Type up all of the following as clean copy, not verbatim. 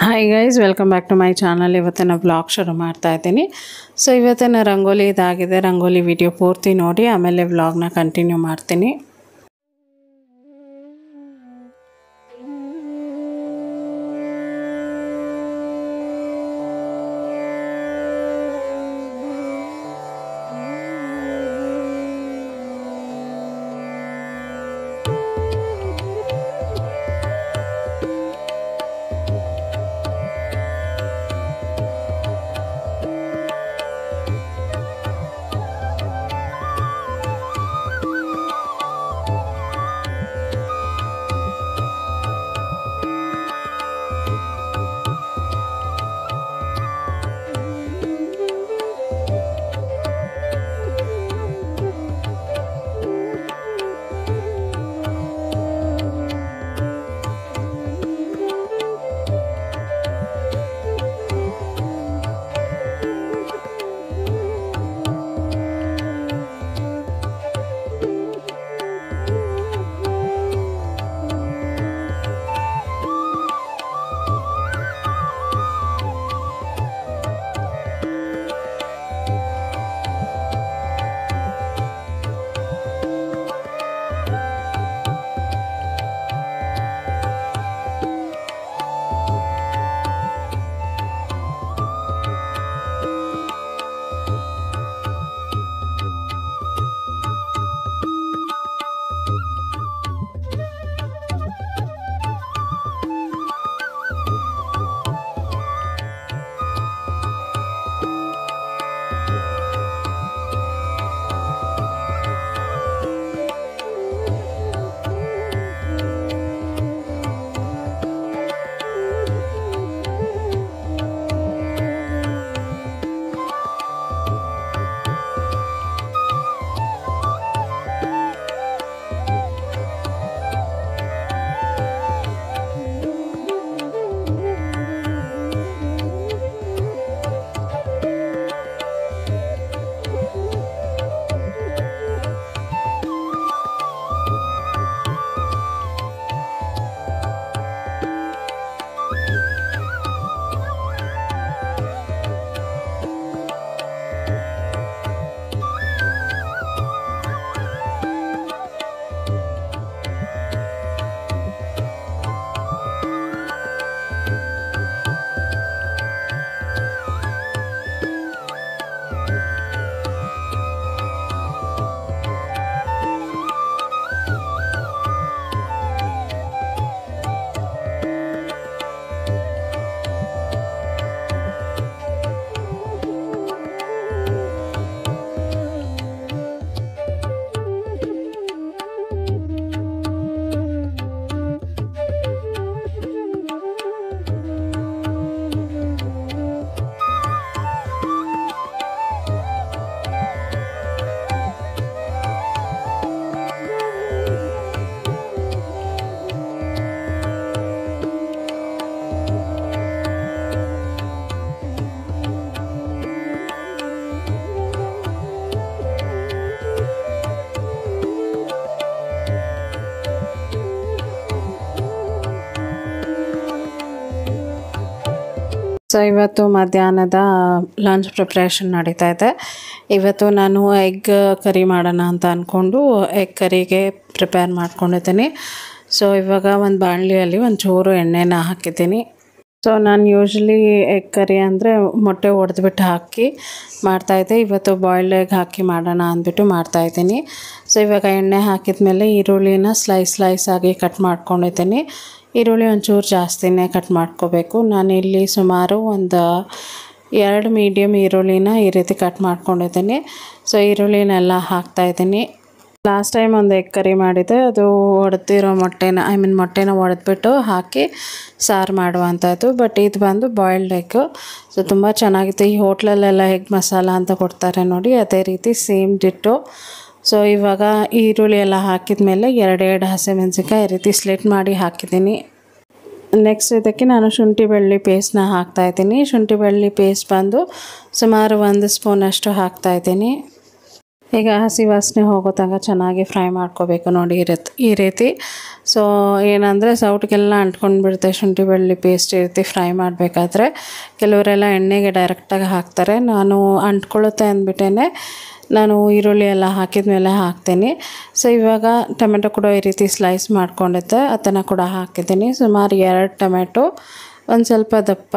Hi guys, welcome back to my channel. ಇವತ್ತಿನ blog ಶುರು ಮಾಡ್ತಾ ಇದ್ದೀನಿ. ಸೊ ಇವತ್ತಿನ ರಂಗೋಲಿ ಇದಾಗಿದೆ. ರಂಗೋಲಿ ವಿಡಿಯೋ ಪೂರ್ತಿ ನೋಡಿ ಆಮೇಲೆ ವ್ಲಾಗ್ನ ಕಂಟಿನ್ಯೂ ಮಾಡ್ತೀನಿ. ಸೊ ಇವತ್ತು ಮಧ್ಯಾಹ್ನದ ಲಂಚ್ ಪ್ರಿಪ್ರೇಷನ್ ನಡೀತಾ ಇದೆ. ಇವತ್ತು ನಾನು ಎಗ್ ಕರಿ ಮಾಡೋಣ ಅಂತ ಅಂದ್ಕೊಂಡು ಎಗ್ ಕರಿಗೆ ಪ್ರಿಪೇರ್ ಮಾಡ್ಕೊಂಡಿದ್ದೀನಿ. ಸೊ ಇವಾಗ ಒಂದು ಬಾಣಲಿಯಲ್ಲಿ ಒಂಚೂರು ಎಣ್ಣೆನ ಹಾಕಿದ್ದೀನಿ. ಸೊ ನಾನು ಯೂಶ್ವಲಿ ಎಗ್ ಕರಿ ಅಂದರೆ ಮೊಟ್ಟೆ ಒಡೆದ್ಬಿಟ್ಟು ಹಾಕಿ ಮಾಡ್ತಾಯಿದ್ದೆ. ಇವತ್ತು ಬಾಯ್ಲ್ಡ್ ಎಗ್ ಹಾಕಿ ಮಾಡೋಣ ಅಂದ್ಬಿಟ್ಟು ಮಾಡ್ತಾಯಿದ್ದೀನಿ. ಸೊ ಇವಾಗ ಎಣ್ಣೆ ಹಾಕಿದ ಮೇಲೆ ಈರುಳ್ಳಿನ ಸ್ಲೈಸ್ ಆಗಿ ಕಟ್ ಮಾಡ್ಕೊಂಡಿದ್ದೀನಿ. ಈರುಳ್ಳಿ ಒಂಚೂರು ಜಾಸ್ತಿನೇ ಕಟ್ ಮಾಡ್ಕೋಬೇಕು. ನಾನಿಲ್ಲಿ ಸುಮಾರು ಒಂದು 2 ಮೀಡಿಯಮ್ ಈರುಳ್ಳಿನ ಈ ರೀತಿ ಕಟ್ ಮಾಡ್ಕೊಂಡಿದ್ದೀನಿ. ಸೊ ಈರುಳ್ಳಿನೆಲ್ಲ ಹಾಕ್ತಾಯಿದ್ದೀನಿ. ಲಾಸ್ಟ್ ಟೈಮ್ ಒಂದು ಎಗ್ ಕರಿ ಮಾಡಿದ್ದೆ, ಅದು ಒಡೆದಿರೋ ಮೊಟ್ಟೆನ ಒಡೆದ್ಬಿಟ್ಟು ಹಾಕಿ ಸಾರು ಮಾಡುವಂಥದ್ದು. ಬಟ್ ಇದು ಬಂದು ಬಾಯ್ಲ್ಡ್ ಎಗ್ಗು. ಸೊ ತುಂಬ ಚೆನ್ನಾಗಿತ್ತು. ಈ ಹೋಟ್ಲಲ್ಲೆಲ್ಲ ಎಗ್ ಮಸಾಲ ಅಂತ ಕೊಡ್ತಾರೆ ನೋಡಿ, ಅದೇ ರೀತಿ ಸೇಮ್ ಡಿಟ್ಟೋ. ಸೊ ಇವಾಗ ಈರುಳ್ಳಿ ಎಲ್ಲ ಹಾಕಿದ ಮೇಲೆ 2 ಹಸಿಮೆಣಸಿನ್ಕಾಯಿ ಈ ರೀತಿ ಸ್ಲಿಟ್ ಮಾಡಿ ಹಾಕಿದ್ದೀನಿ. ನೆಕ್ಸ್ಟ್ ಇದಕ್ಕೆ ನಾನು ಶುಂಠಿ ಬೆಳ್ಳುಳ್ಳಿ ಪೇಸ್ಟ್ನ ಹಾಕ್ತಾಯಿದ್ದೀನಿ. ಶುಂಠಿ ಬೆಳ್ಳುಳ್ಳಿ ಪೇಸ್ಟ್ ಬಂದು ಸುಮಾರು 1 ಸ್ಪೂನಷ್ಟು ಹಾಕ್ತಾಯಿದ್ದೀನಿ. ಈಗ ಹಸಿ ವಾಸನೆ ಹೋಗೋ ತನಕ ಚೆನ್ನಾಗಿ ಫ್ರೈ ಮಾಡ್ಕೋಬೇಕು ನೋಡಿ ಈ ರೀತಿ. ಸೊ ಏನಂದರೆ ಸೌಟಿಗೆಲ್ಲ ಅಂಟ್ಕೊಂಡು ಬಿಡುತ್ತೆ ಶುಂಠಿ ಬೆಳ್ಳುಳ್ಳಿ ಪೇಸ್ಟ್ ಈ ರೀತಿ ಫ್ರೈ ಮಾಡಬೇಕಾದ್ರೆ. ಕೆಲವರೆಲ್ಲ ಎಣ್ಣೆಗೆ ಡೈರೆಕ್ಟಾಗಿ ಹಾಕ್ತಾರೆ, ನಾನು ಅಂಟ್ಕೊಳ್ಳುತ್ತೆ ಅಂದ್ಬಿಟ್ಟೇ ನಾನು ಈರುಳ್ಳಿ ಎಲ್ಲ ಹಾಕಿದ ಮೇಲೆ ಹಾಕ್ತೀನಿ. ಸೊ ಇವಾಗ ಟೊಮೆಟೊ ಕೂಡ ಈ ರೀತಿ ಸ್ಲೈಸ್ ಮಾಡ್ಕೊಂಡಿದ್ದೆ, ಅದನ್ನು ಕೂಡ ಹಾಕಿದ್ದೀನಿ. ಸುಮಾರು 2 ಟೊಮೆಟೊ, ಒಂದು ಸ್ವಲ್ಪ ದಪ್ಪ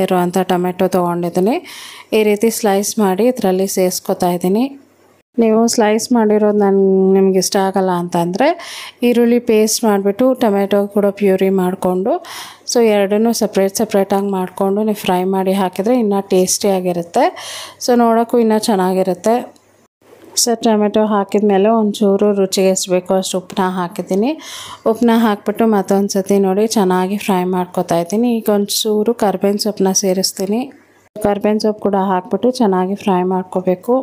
ಇರುವಂಥ ಟೊಮೆಟೊ ತೊಗೊಂಡಿದ್ದೀನಿ. ಈ ರೀತಿ ಸ್ಲೈಸ್ ಮಾಡಿ ಇದರಲ್ಲಿ ಸೇರಿಸ್ಕೊತಾ ಇದ್ದೀನಿ. ನೀವು ಸ್ಲೈಸ್ ಮಾಡಿರೋದು ನಿಮ್ಗೆ ಇಷ್ಟ ಆಗಲ್ಲ ಅಂತಂದರೆ ಈರುಳ್ಳಿ ಪೇಸ್ಟ್ ಮಾಡಿಬಿಟ್ಟು ಟೊಮೆಟೊ ಕೂಡ ಪ್ಯೂರಿ ಮಾಡಿಕೊಂಡು ಸೊ ಎರಡನ್ನೂ ಸಪ್ರೇಟಾಗಿ ಮಾಡಿಕೊಂಡು ನೀವು ಫ್ರೈ ಮಾಡಿ ಹಾಕಿದರೆ ಇನ್ನೂ ಟೇಸ್ಟಿಯಾಗಿರುತ್ತೆ. ಸೊ ನೋಡೋಕ್ಕೂ ಇನ್ನೂ ಚೆನ್ನಾಗಿರುತ್ತೆ. ಸೊ ಟೊಮೆಟೊ ಹಾಕಿದ ಮೇಲೆ ಒಂಚೂರು ರುಚಿಗೆ ಎಷ್ಟು ಬೇಕೋ ಅಷ್ಟು ಉಪ್ಪನ್ನ ಹಾಕಿದ್ದೀನಿ. ಉಪ್ಪನ್ನ ಹಾಕ್ಬಿಟ್ಟು ಮತ್ತೊಂದು ಸತಿ ನೋಡಿ ಚೆನ್ನಾಗಿ ಫ್ರೈ ಮಾಡ್ಕೊತಾ ಇದ್ದೀನಿ. ಈಗ ಒಂಚೂರು ಕರ್ಬೇವಿನ ಸೊಪ್ಪನ್ನ ಸೇರಿಸ್ತೀನಿ. ಕರ್ಬೇವಿನ ಸೊಪ್ಪು ಕೂಡ ಹಾಕ್ಬಿಟ್ಟು ಚೆನ್ನಾಗಿ ಫ್ರೈ ಮಾಡ್ಕೋಬೇಕು.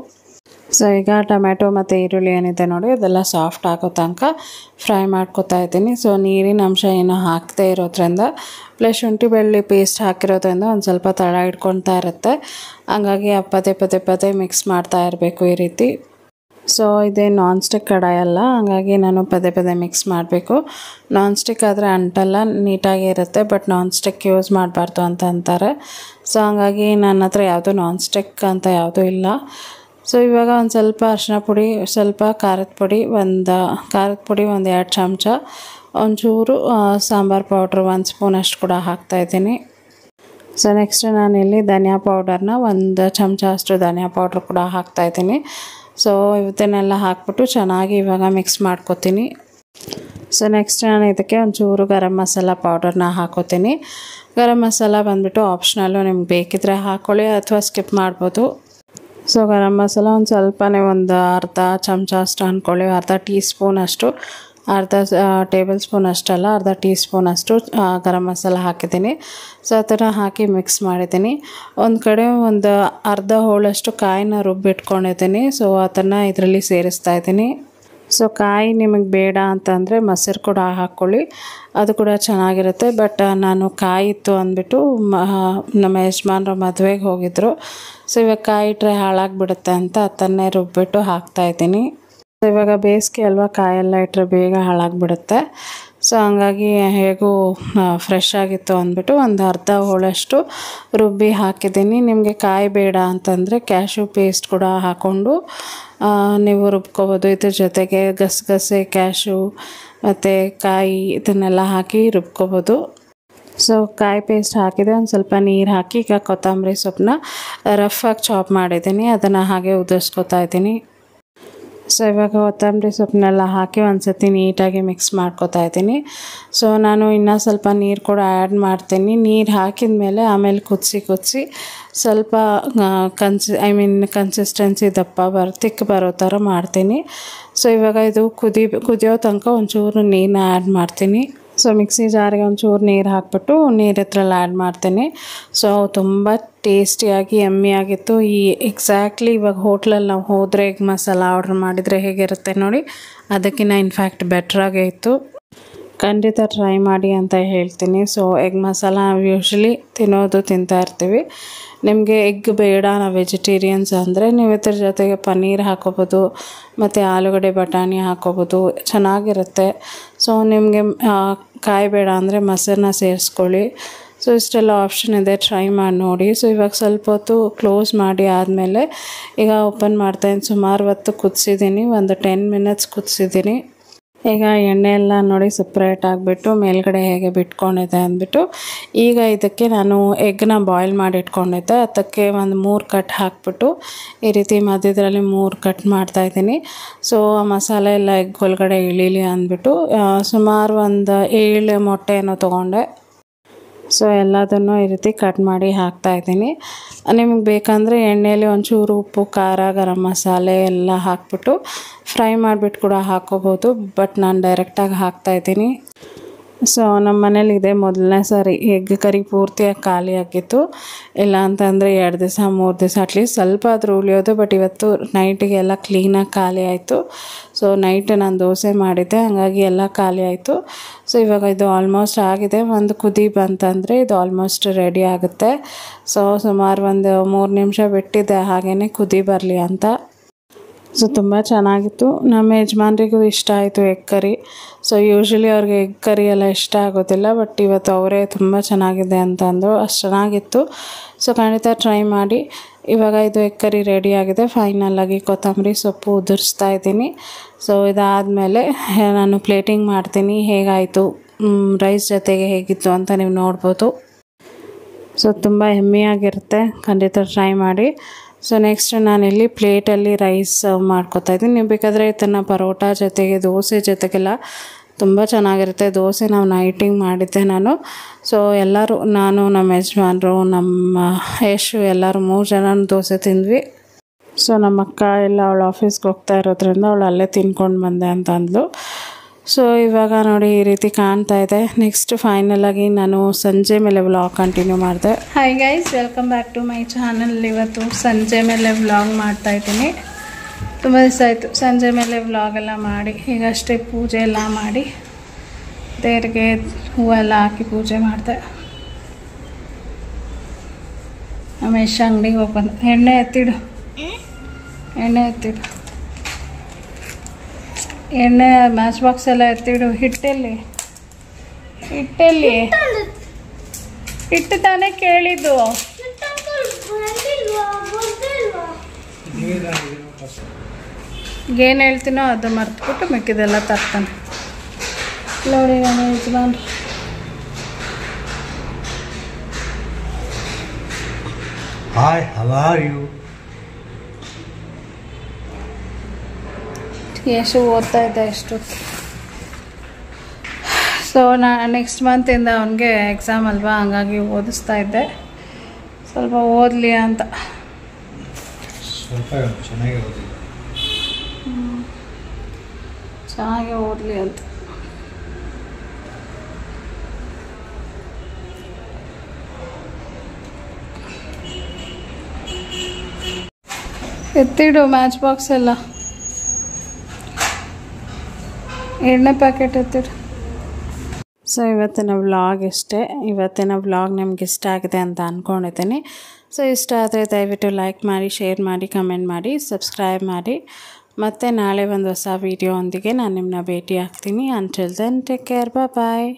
ಸೊ ಈಗ ಟೊಮೆಟೊ ಮತ್ತು ಈರುಳ್ಳಿ ಏನಿದೆ ನೋಡಿ ಅದೆಲ್ಲ ಸಾಫ್ಟ್ ಆಗೋ ತನಕ ಫ್ರೈ ಮಾಡ್ಕೊತಾ ಇದ್ದೀನಿ. ಸೊ ನೀರಿನ ಅಂಶ ಏನು ಹಾಕದೇ ಇರೋದ್ರಿಂದ ಪ್ಲಸ್ ಶುಂಠಿ ಬೆಳ್ಳುಳ್ಳಿ ಪೇಸ್ಟ್ ಹಾಕಿರೋದ್ರಿಂದ ಒಂದು ಸ್ವಲ್ಪ ತಳ ಇಟ್ಕೊಳ್ತಾ ಇರುತ್ತೆ. ಹಂಗಾಗಿ ಪದೇ ಮಿಕ್ಸ್ ಮಾಡ್ತಾ ಇರಬೇಕು ಈ ರೀತಿ. ಸೊ ಇದೇ ನಾನ್ ಸ್ಟಿಕ್ ಕಡಾಯಲ್ಲ, ಹಾಗಾಗಿ ನಾನು ಪದೇ ಮಿಕ್ಸ್ ಮಾಡಬೇಕು. ನಾನ್ ಸ್ಟಿಕ್ ಆದರೆ ಅಂಟಲ್ಲ, ನೀಟಾಗಿ ಇರುತ್ತೆ. ಬಟ್ ನಾನ್ ಸ್ಟಿಕ್ ಯೂಸ್ ಮಾಡಬಾರ್ದು ಅಂತ ಅಂತಾರೆ. ಸೊ ಹಂಗಾಗಿ ನನ್ನ ಹತ್ರ ಯಾವುದೂ ನಾನ್ ಸ್ಟಿಕ್ ಅಂತ ಯಾವುದೂ ಇಲ್ಲ. ಸೊ ಇವಾಗ ಒಂದು ಸ್ವಲ್ಪ ಅರಿಶಿನ ಪುಡಿ, ಸ್ವಲ್ಪ ಖಾರದ ಪುಡಿ ಒಂದು 2 ಚಮಚ, ಒಂಚೂರು ಸಾಂಬಾರು ಪೌಡ್ರ್ 1 ಸ್ಪೂನಷ್ಟು ಕೂಡ ಹಾಕ್ತಾಯಿದ್ದೀನಿ. ಸೊ ನೆಕ್ಸ್ಟ್ ನಾನಿಲ್ಲಿ ಧನಿಯಾ ಪೌಡರ್ನ 1 ಚಮಚ ಅಷ್ಟು ಧನಿಯಾ ಪೌಡ್ರ್ ಕೂಡ ಹಾಕ್ತಾಯಿದ್ದೀನಿ. ಸೊ ಇವತ್ತನ್ನೆಲ್ಲ ಹಾಕ್ಬಿಟ್ಟು ಚೆನ್ನಾಗಿ ಇವಾಗ ಮಿಕ್ಸ್ ಮಾಡ್ಕೊತೀನಿ. ಸೊ ನೆಕ್ಸ್ಟ್ ನಾನು ಇದಕ್ಕೆ ಒಂಚೂರು ಗರಂ ಮಸಾಲ ಪೌಡರ್ನ ಹಾಕೋತೀನಿ. ಗರಂ ಮಸಾಲ ಬಂದುಬಿಟ್ಟು ಆಪ್ಷನಲ್ಲು, ನಿಮ್ಗೆ ಬೇಕಿದ್ದರೆ ಹಾಕ್ಕೊಳ್ಳಿ ಅಥವಾ ಸ್ಕಿಪ್ ಮಾಡ್ಬೋದು. ಸೊ ಗರಂ ಮಸಾಲ ಒಂದು ಸ್ವಲ್ಪನೇ ಒಂದು ಅರ್ಧ ಚಮಚ ಅಷ್ಟು ಅಂದ್ಕೊಳ್ಳಿ, ಅರ್ಧ ಟೀ ಸ್ಪೂನ್ ಅಷ್ಟು, ಅರ್ಧ ಟೇಬಲ್ ಸ್ಪೂನ್ ಅಷ್ಟಲ್ಲ, ಅರ್ಧ ಟೀ ಸ್ಪೂನ್ ಅಷ್ಟು ಗರಂ ಮಸಾಲ ಹಾಕಿದ್ದೀನಿ. ಸೊ ಅದನ್ನು ಹಾಕಿ ಮಿಕ್ಸ್ ಮಾಡಿದ್ದೀನಿ. ಒಂದು ಕಡೆ ಒಂದು ಅರ್ಧ ಹೋಳಷ್ಟು ಕಾಯಿನ ರುಬ್ಬಿಟ್ಕೊಂಡಿದ್ದೀನಿ. ಸೊ ಅದನ್ನು ಇದರಲ್ಲಿ ಸೇರಿಸ್ತಾ ಇದ್ದೀನಿ. ಸೊ ಕಾಯಿ ನಿಮಗೆ ಬೇಡ ಅಂತಂದರೆ ಮೊಸರು ಕೂಡ ಹಾಕ್ಕೊಳ್ಳಿ, ಅದು ಕೂಡ ಚೆನ್ನಾಗಿರುತ್ತೆ. ಬಟ್ ನಾನು ಕಾಯಿ ಇತ್ತು ಅಂದ್ಬಿಟ್ಟು ನಮ್ಮ ಯಜಮಾನ್ರು ಮದುವೆಗೆ ಹೋಗಿದ್ದರು. ಸೊ ಇವಾಗ ಕಾಯಿ ಇಟ್ಟರೆ ಹಾಳಾಗಿಬಿಡುತ್ತೆ ಅಂತ ಅದನ್ನೇ ರುಬ್ಬಿಟ್ಟು ಹಾಕ್ತಾಯಿದ್ದೀನಿ. ಸೊ ಇವಾಗ ಬೇಸಿಗೆ ಅಲ್ವಾ, ಕಾಯೆಲ್ಲ ಇಟ್ಟರೆ ಬೇಗ ಹಾಳಾಗಿಬಿಡುತ್ತೆ. ಸೊ ಹಂಗಾಗಿ ಹೇಗೂ ಫ್ರೆಶ್ ಆಗಿತ್ತು ಅಂದ್ಬಿಟ್ಟು ಒಂದು ಅರ್ಧ ಹೋಳಷ್ಟು ರುಬ್ಬಿ ಹಾಕಿದ್ದೀನಿ. ನಿಮಗೆ ಕಾಯಿ ಬೇಡ ಅಂತಂದರೆ ಕ್ಯಾಶ್ಯೂ ಪೇಸ್ಟ್ ಕೂಡ ಹಾಕ್ಕೊಂಡು ನೀವು ರುಬ್ಕೋಬೋದು. ಇದ್ರ ಜೊತೆಗೆ ಗಸಗಸೆ, ಕ್ಯಾಶ್ಯೂ ಮತ್ತು ಕಾಯಿ ಇದನ್ನೆಲ್ಲ ಹಾಕಿ ರುಬ್ಕೋಬೋದು. ಸೊ ಕಾಯಿ ಪೇಸ್ಟ್ ಹಾಕಿದೆ, ಒಂದು ಸ್ವಲ್ಪ ನೀರು ಹಾಕಿ ಈಗ ಕೊತ್ತಂಬರಿ ಸೊಪ್ಪನ್ನ ರಫಾಗಿ ಚಾಪ್ ಮಾಡಿದ್ದೀನಿ, ಅದನ್ನು ಹಾಗೆ ಉದುರಿಸ್ಕೊತಾ ಇದ್ದೀನಿ. ಸೊ ಇವಾಗ ಕೊತ್ತಂಬರಿ ಸೊಪ್ಪನ್ನೆಲ್ಲ ಹಾಕಿ ಒಂದು ಸತಿ ನೀಟಾಗಿ ಮಿಕ್ಸ್ ಮಾಡ್ಕೊತಾ ಇದ್ದೀನಿ. ಸೊ ನಾನು ಇನ್ನೂ ಸ್ವಲ್ಪ ನೀರು ಕೂಡ ಆ್ಯಡ್ ಮಾಡ್ತೀನಿ. ನೀರು ಹಾಕಿದ ಮೇಲೆ ಆಮೇಲೆ ಕುದಿಸಿ ಸ್ವಲ್ಪ ಕನ್ಸಿಸ್ಟೆನ್ಸಿ ತಿಕ್ಕ ಬರೋ ಥರ ಮಾಡ್ತೀನಿ. ಸೊ ಇವಾಗ ಇದು ಕುದಿಯೋ ತನಕ ಒಂಚೂರು ನೀರನ್ನ ಆ್ಯಡ್ ಮಾಡ್ತೀನಿ. ಸೊ ಮಿಕ್ಸಿ ಜಾರಿಗೆ ಒಂಚೂರು ನೀರು ಹಾಕ್ಬಿಟ್ಟು ನೀರು ಹತ್ರಲ್ಲಿ ಆ್ಯಡ್ ಮಾಡ್ತೀನಿ. ಸೊ ತುಂಬ ಟೇಸ್ಟಿಯಾಗಿ ಯಮ್ಮಿಯಾಗಿತ್ತು. ಎಕ್ಸಾಕ್ಟ್ಲಿ ಇವಾಗ ಹೋಟ್ಲಲ್ಲಿ ನಾವು ಹೋದರೆ ಎಗ್ ಮಸಾಲ ಆರ್ಡ್ರ್ ಮಾಡಿದರೆ ಹೇಗಿರುತ್ತೆ ನೋಡಿ, ಅದಕ್ಕಿಂತ ಇನ್ಫ್ಯಾಕ್ಟ್ ಬೆಟ್ರಾಗೇ ಇತ್ತು. ಖಂಡಿತ ಟ್ರೈ ಮಾಡಿ ಅಂತ ಹೇಳ್ತೀನಿ. ಸೊ ಎಗ್ ಮಸಾಲ ನಾವು ಯೂಶ್ವಲಿ ತಿಂತಾ ಇರ್ತೀವಿ. ನಿಮಗೆ ಎಗ್ ಬೇಡ, ನಾವು ವೆಜಿಟೇರಿಯನ್ಸ್ ಅಂದರೆ ನೀವು ಇದ್ರ ಜೊತೆಗೆ ಪನ್ನೀರ್ ಹಾಕೋಬೋದು ಮತ್ತು ಆಲೂಗಡ್ಡೆ ಬಟಾಣಿ ಹಾಕೋಬೋದು, ಚೆನ್ನಾಗಿರುತ್ತೆ. ಸೊ ನಿಮಗೆ ಕಾಯಿ ಬೇಡ ಅಂದರೆ ಮೊಸರನ್ನ ಸೇರಿಸ್ಕೊಳ್ಳಿ. ಸೊ ಇಷ್ಟೆಲ್ಲ ಆಪ್ಷನ್ ಇದೆ, ಟ್ರೈ ಮಾಡಿ ನೋಡಿ. ಸೊ ಇವಾಗ ಸ್ವಲ್ಪ ಹೊತ್ತು ಕ್ಲೋಸ್ ಮಾಡಿ ಆದಮೇಲೆ ಈಗ ಓಪನ್ ಮಾಡ್ತಾಯಿದ್ದೀನಿ. ಸುಮಾರು ಹೊತ್ತು ಕುದಿಸಿದ್ದೀನಿ, ಒಂದು 10 ಮಿನಿಟ್ಸ್ ಕುದಿಸಿದ್ದೀನಿ. ಈಗ ಎಣ್ಣೆ ಎಲ್ಲ ನೋಡಿ ಸಪ್ರೇಟ್ ಆಗಿಬಿಟ್ಟು ಮೇಲ್ಗಡೆ ಹೇಗೆ ಬಿಟ್ಕೊಂಡಿದೆ ಅಂದ್ಬಿಟ್ಟು ಈಗ ಇದಕ್ಕೆ ನಾನು ಎಗ್ನ ಬಾಯ್ಲ್ ಮಾಡಿ ಇಟ್ಕೊಂಡಿದ್ದೆ, ಅದಕ್ಕೆ ಒಂದು 3 ಕಟ್ ಹಾಕ್ಬಿಟ್ಟು ಈ ರೀತಿ ಮಧ್ಯದಲ್ಲಿ 3 ಕಟ್ ಮಾಡ್ತಾಯಿದ್ದೀನಿ. ಸೊ ಮಸಾಲೆ ಎಲ್ಲ ಎಗ್ ಒಳಗಡೆ ಇಳೀಲಿ ಅಂದ್ಬಿಟ್ಟು ಸುಮಾರು ಒಂದು 7 ಮೊಟ್ಟೆಯನ್ನು ತೊಗೊಂಡೆ. ಸೊ ಎಲ್ಲದನ್ನು ಈ ರೀತಿ ಕಟ್ ಮಾಡಿ ಹಾಕ್ತಾಯಿದ್ದೀನಿ. ನಿಮಗೆ ಬೇಕಂದರೆ ಎಣ್ಣೆಯಲ್ಲಿ ಒಂಚೂರು ಉಪ್ಪು, ಖಾರ, ಗರಂ ಮಸಾಲೆ ಎಲ್ಲ ಹಾಕ್ಬಿಟ್ಟು ಫ್ರೈ ಮಾಡಿಬಿಟ್ಟು ಕೂಡ ಹಾಕ್ಕೋಬೋದು. ಬಟ್ ನಾನು ಡೈರೆಕ್ಟಾಗಿ ಹಾಕ್ತಾಯಿದ್ದೀನಿ. ಸೊ ನಮ್ಮ ಮನೇಲಿ ಇದೆ ಮೊದಲನೇ ಸಾರಿ ಎಗ್ ಕರಿ ಪೂರ್ತಿಯಾಗಿ ಖಾಲಿ ಆಗಿತ್ತು. ಇಲ್ಲ ಅಂತಂದರೆ 2 ದಿವಸ 3 ದಿವಸ ಅಟ್ಲೀಸ್ಟ್ ಸ್ವಲ್ಪ ಆದರೂ ಉಳಿಯೋದು. ಬಟ್ ಇವತ್ತು ನೈಟಿಗೆ ಎಲ್ಲ ಕ್ಲೀನಾಗಿ ಖಾಲಿ ಆಯಿತು. ಸೊ ನೈಟ್ ನಾನು ದೋಸೆ ಮಾಡಿದ್ದೆ, ಹಾಗಾಗಿ ಎಲ್ಲ ಖಾಲಿ ಆಯಿತು. ಸೊ ಇವಾಗ ಇದು ಆಲ್ಮೋಸ್ಟ್ ಆಗಿದೆ. ಒಂದು ಕುದಿ ಬಂತಂದರೆ ಇದು ಆಲ್ಮೋಸ್ಟ್ ರೆಡಿ ಆಗುತ್ತೆ. ಸೊ ಸುಮಾರು ಒಂದು 3 ನಿಮಿಷ ಬಿಟ್ಟಿದ್ದೆ ಹಾಗೆಯೇ ಕುದಿ ಬರಲಿ ಅಂತ. ಸೊ ತುಂಬ ಚೆನ್ನಾಗಿತ್ತು. ನಮ್ಮ ಯಜಮಾನ್ರಿಗೂ ಇಷ್ಟ ಆಯಿತು ಎಗ್ ಕರಿ. ಸೊ ಯೂಶ್ವಲಿ ಅವ್ರಿಗೆ ಎಗ್ ಕರಿ ಎಲ್ಲ ಇಷ್ಟ ಆಗೋದಿಲ್ಲ, ಬಟ್ ಇವತ್ತು ಅವರೇ ತುಂಬ ಚೆನ್ನಾಗಿದೆ ಅಂತ ಅಂದರು. ಅಷ್ಟು ಚೆನ್ನಾಗಿತ್ತು. ಸೊ ಖಂಡಿತ ಟ್ರೈ ಮಾಡಿ. ಇವಾಗ ಇದು ಎಗ್ ಕರಿ ರೆಡಿ ಆಗಿದೆ. ಫೈನಲಾಗಿ ಕೊತ್ತಂಬರಿ ಸೊಪ್ಪು ಉದುರಿಸ್ತಾ ಇದ್ದೀನಿ. ಸೊ ಇದಾದಮೇಲೆ ನಾನು ಪ್ಲೇಟಿಂಗ್ ಮಾಡ್ತೀನಿ. ಹೇಗಾಯಿತು, ರೈಸ್ ಜೊತೆಗೆ ಹೇಗಿತ್ತು ಅಂತ ನೀವು ನೋಡ್ಬೋದು. ಸೊ ತುಂಬ ಯಮ್ಮಿಯಾಗಿರುತ್ತೆ, ಖಂಡಿತ ಟ್ರೈ ಮಾಡಿ. ಸೊ ನೆಕ್ಸ್ಟ್ ನಾನಿಲ್ಲಿ ಪ್ಲೇಟಲ್ಲಿ ರೈಸ್ ಸರ್ವ್ ಮಾಡ್ಕೊತಾ ಇದ್ದೀನಿ. ನೀವು ಬೇಕಾದರೆ ಇದನ್ನು ಪರೋಟ ಜೊತೆಗೆ, ದೋಸೆ ಜೊತೆಗೆಲ್ಲ ತುಂಬ ಚೆನ್ನಾಗಿರುತ್ತೆ. ದೋಸೆ ನಾವು ನೈಟಿಂಗ್ ಮಾಡಿದ್ದೆ ನಾನು. ಸೊ ಎಲ್ಲರೂ, ನಾನು, ನಮ್ಮ ಯಜಮಾನ್ರು, ನಮ್ಮ ಯಶು ಎಲ್ಲರೂ 3 ಜನ ದೋಸೆ ತಿಂದ್ವಿ. ಸೊ ನಮ್ಮ ಅಕ್ಕ ಎಲ್ಲ ಅವಳು ಆಫೀಸ್ಗೆ ಹೋಗ್ತಾ ಇರೋದ್ರಿಂದ ಅವಳು ಅಲ್ಲೇ ತಿನ್ಕೊಂಡು ಬಂದೆ ಅಂತ ಅಂದ್ಲು. ಸೊ ಇವಾಗ ನೋಡಿ ಈ ರೀತಿ ಕಾಣ್ತಾ ಇದೆ. ನೆಕ್ಸ್ಟ್ ಫೈನಲಾಗಿ ನಾನು ಸಂಜೆ ಮೇಲೆ ವ್ಲಾಗ್ ಕಂಟಿನ್ಯೂ ಮಾಡಿದೆ. Hi guys, welcome back to my channel. ಇವತ್ತು ಸಂಜೆ ಮೇಲೆ ವ್ಲಾಗ್ ಮಾಡ್ತಾಯಿದ್ದೀನಿ. ತುಂಬ ದಿವಸ ಆಯಿತು ಸಂಜೆ ಮೇಲೆ ವ್ಲಾಗೆಲ್ಲ ಮಾಡಿ. ಈಗಷ್ಟೇ ಪೂಜೆ ಎಲ್ಲ ಮಾಡಿ ದೇವರಿಗೆ ಹೂವೆಲ್ಲ ಹಾಕಿ ಪೂಜೆ ಮಾಡಿದೆ. ರಮೇಶ್ ಅಂಗಡಿಗೆ ಹೋಗಿ ಬಂದು ಎಣ್ಣೆ ಎತ್ತಿಡು, ಎಣ್ಣೆ ಮ್ಯಾಚ್ ಬಾಕ್ಸ್ ಎಲ್ಲ ಎತ್ತಿಡು. ಹಿಟ್ಟೆಲ್ಲಿ ಹಿಟ್ಟು ತಾನೇ ಕೇಳಿದ್ದು. ಏನು ಹೇಳ್ತೀನೋ ಅದು ಮರ್ತ್ಬಿಟ್ಟು ಮಿಕ್ಕಿದೆಲ್ಲ ತರ್ತಾನೆ. ನೋಡಿ ನನ್ನ ಯಜಮಾನ್ರು Hi, how are you? ಎಷ್ಟು ಓದ್ತಾ ಇದ್ದೆ ಎಷ್ಟೊತ್ತು. ಸೊ ನೆಕ್ಸ್ಟ್ ಮಂತಿಂದ ಅವನಿಗೆ ಎಕ್ಸಾಮ್ ಅಲ್ವಾ, ಹಂಗಾಗಿ ಓದಿಸ್ತಾ ಇದ್ದೆ. ಸ್ವಲ್ಪ ಓದಲಿ ಅಂತ. ಚೆನ್ನಾಗಿ ಓದಲಿ ಅಂತ. ಎತ್ತಿಡು ಮ್ಯಾಚ್ ಬಾಕ್ಸ್ ಎಲ್ಲ, ಎಣ್ಣೆ ಪ್ಯಾಕೆಟ್ ಎತ್ತಿಡು. ಸೊ ಇವತ್ತಿನ ವ್ಲಾಗ್ ಇಷ್ಟೇ. ಇವತ್ತಿನ ವ್ಲಾಗ್ ನಿಮ್ಗೆ ಇಷ್ಟ ಆಗಿದೆ ಅಂತ ಅಂದ್ಕೊಂಡಿದ್ದೀನಿ. ಸೊ ಇಷ್ಟ ಆದರೆ ದಯವಿಟ್ಟು ಲೈಕ್ ಮಾಡಿ, ಶೇರ್ ಮಾಡಿ, ಕಮೆಂಟ್ ಮಾಡಿ, ಸಬ್ಸ್ಕ್ರೈಬ್ ಮಾಡಿ. ಮತ್ತು ನಾಳೆ ಒಂದು ಹೊಸ ವೀಡಿಯೋ ಒಂದಿಗೆ ನಾನು ನಿಮ್ಮನ್ನ ಭೇಟಿ ಆಗ್ತೀನಿ. ಅಂಟಿಲ್ ದೆನ್ ಟೇಕ್ ಕೇರ್, ಬಾಯ್.